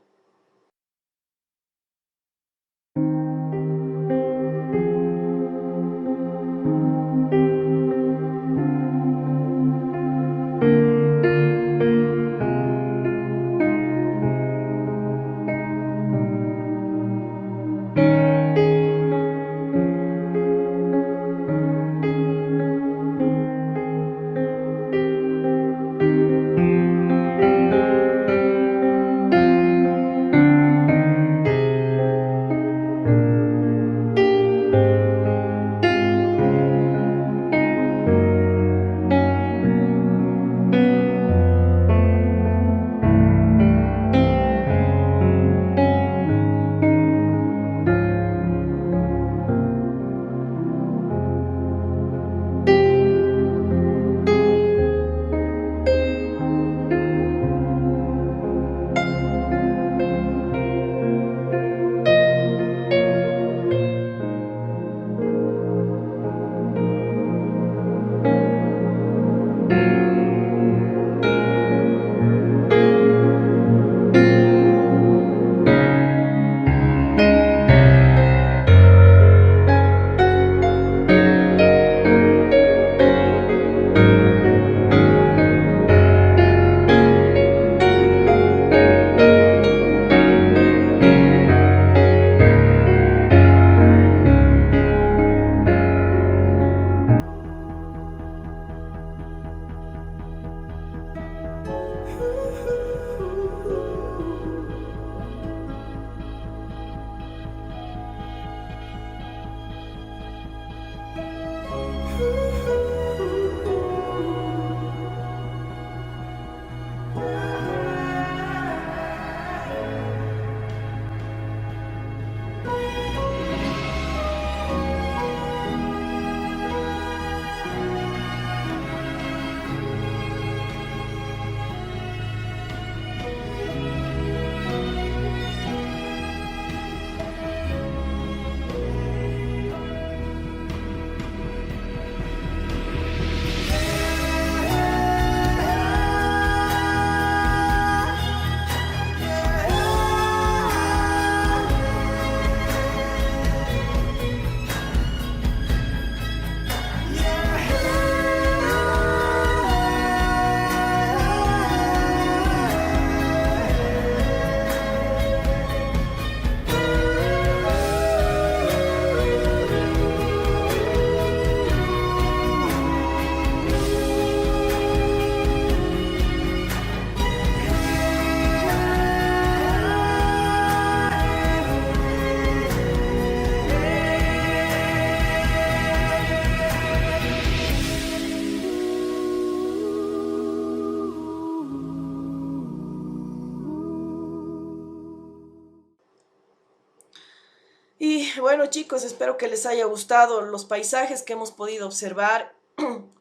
bueno, chicos, espero que les haya gustado los paisajes que hemos podido observar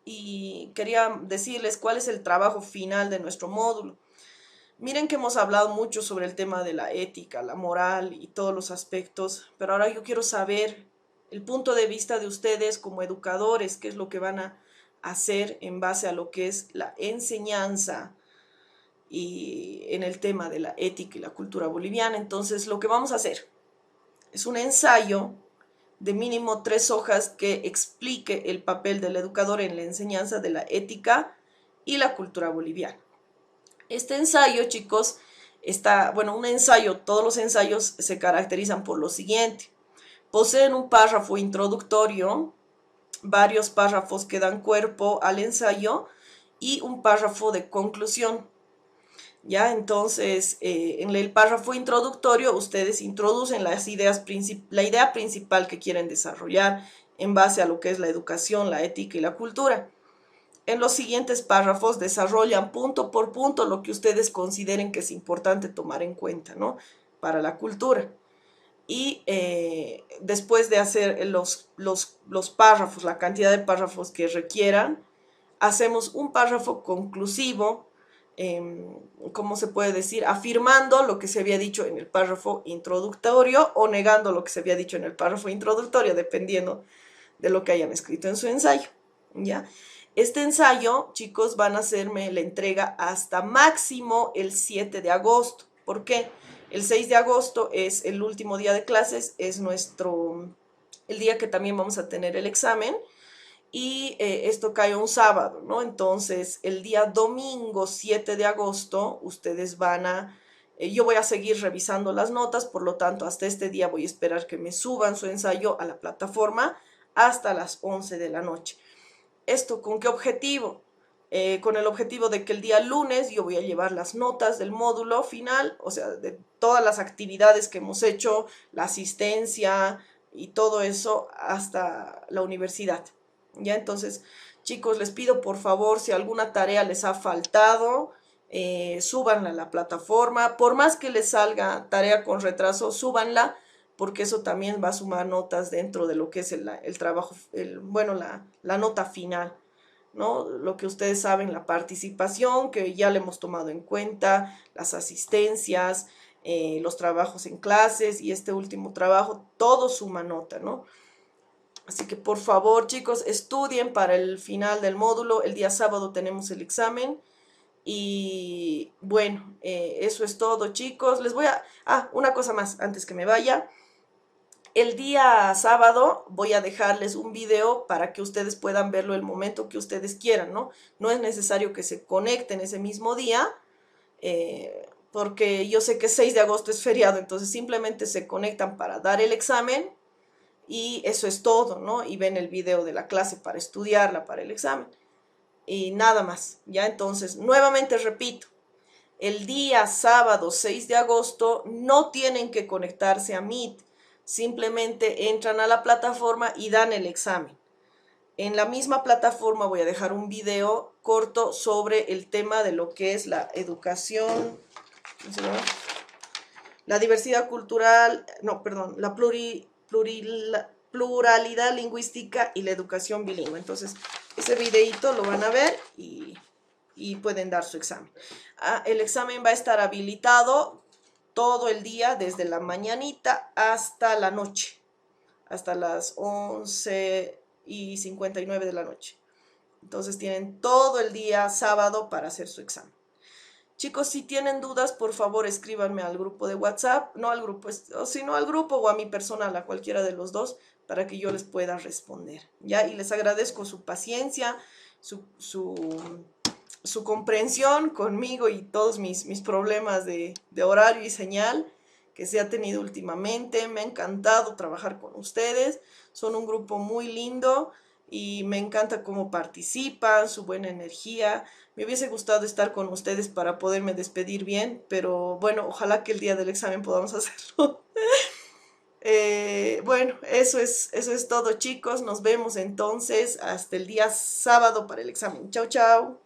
y quería decirles cuál es el trabajo final de nuestro módulo. Miren que hemos hablado mucho sobre el tema de la ética, la moral y todos los aspectos, pero ahora yo quiero saber el punto de vista de ustedes como educadores, qué es lo que van a hacer en base a lo que es la enseñanza y en el tema de la ética y la cultura boliviana. Entonces, lo que vamos a hacer es un ensayo de mínimo 3 hojas que explique el papel del educador en la enseñanza de la ética y la cultura boliviana. Este ensayo, chicos, un ensayo, todos los ensayos se caracterizan por lo siguiente. Poseen un párrafo introductorio, varios párrafos que dan cuerpo al ensayo y un párrafo de conclusión. Ya, entonces, en el párrafo introductorio ustedes introducen la idea principal que quieren desarrollar en base a lo que es la educación, la ética y la cultura. En los siguientes párrafos desarrollan punto por punto lo que ustedes consideren que es importante tomar en cuenta, ¿no?, para la cultura. Y después de hacer los párrafos, la cantidad de párrafos que requieran, hacemos un párrafo conclusivo, ¿cómo se puede decir?, afirmando lo que se había dicho en el párrafo introductorio o negando lo que se había dicho en el párrafo introductorio, dependiendo de lo que hayan escrito en su ensayo, ¿ya? Este ensayo, chicos, van a hacerme la entrega hasta máximo el 7 de agosto. ¿Por qué? El 6 de agosto es el último día de clases, es el día que también vamos a tener el examen, y esto cae un sábado, ¿no? Entonces, el día domingo 7 de agosto, ustedes yo voy a seguir revisando las notas, por lo tanto, hasta este día voy a esperar que me suban su ensayo a la plataforma hasta las 11 de la noche. ¿Esto con qué objetivo? Con el objetivo de que el día lunes yo voy a llevar las notas del módulo final, o sea, de todas las actividades que hemos hecho, la asistencia y todo eso hasta la universidad. Ya, entonces, chicos, les pido por favor, si alguna tarea les ha faltado, súbanla a la plataforma. Por más que les salga tarea con retraso, súbanla, porque eso también va a sumar notas dentro de lo que es el trabajo, la nota final, ¿no? Lo que ustedes saben, la participación, que ya le hemos tomado en cuenta, las asistencias, los trabajos en clases y este último trabajo, todo suma nota, ¿no? Así que por favor, chicos, estudien para el final del módulo. El día sábado tenemos el examen. Y bueno, eso es todo, chicos. Una cosa más antes que me vaya. El día sábado voy a dejarles un video para que ustedes puedan verlo el momento que ustedes quieran, ¿no? No es necesario que se conecten ese mismo día, porque yo sé que 6 de agosto es feriado, entonces simplemente se conectan para dar el examen y eso es todo, ¿no? Y ven el video de la clase para estudiarla para el examen. Y nada más, ¿ya? Entonces, nuevamente repito, el día sábado 6 de agosto no tienen que conectarse a Meet. Simplemente entran a la plataforma y dan el examen. En la misma plataforma voy a dejar un video corto sobre el tema de lo que es la educación, la diversidad cultural, la pluralidad lingüística y la educación bilingüe. Entonces, ese videito lo van a ver y pueden dar su examen. El examen va a estar habilitado todo el día, desde la mañanita hasta la noche, hasta las 11:59 de la noche. Entonces tienen todo el día sábado para hacer su examen. Chicos, si tienen dudas, por favor escríbanme al grupo de WhatsApp, no al grupo, sino al grupo o a mi personal, a cualquiera de los dos, para que yo les pueda responder, ¿ya? Y les agradezco su paciencia, su comprensión conmigo y todos mis problemas de horario y señal que se ha tenido últimamente. Me ha encantado trabajar con ustedes, son un grupo muy lindo y me encanta cómo participan, su buena energía. Me hubiese gustado estar con ustedes para poderme despedir bien, pero bueno, ojalá que el día del examen podamos hacerlo. Bueno, eso es todo, chicos. Nos vemos entonces hasta el día sábado para el examen. Chao, chao.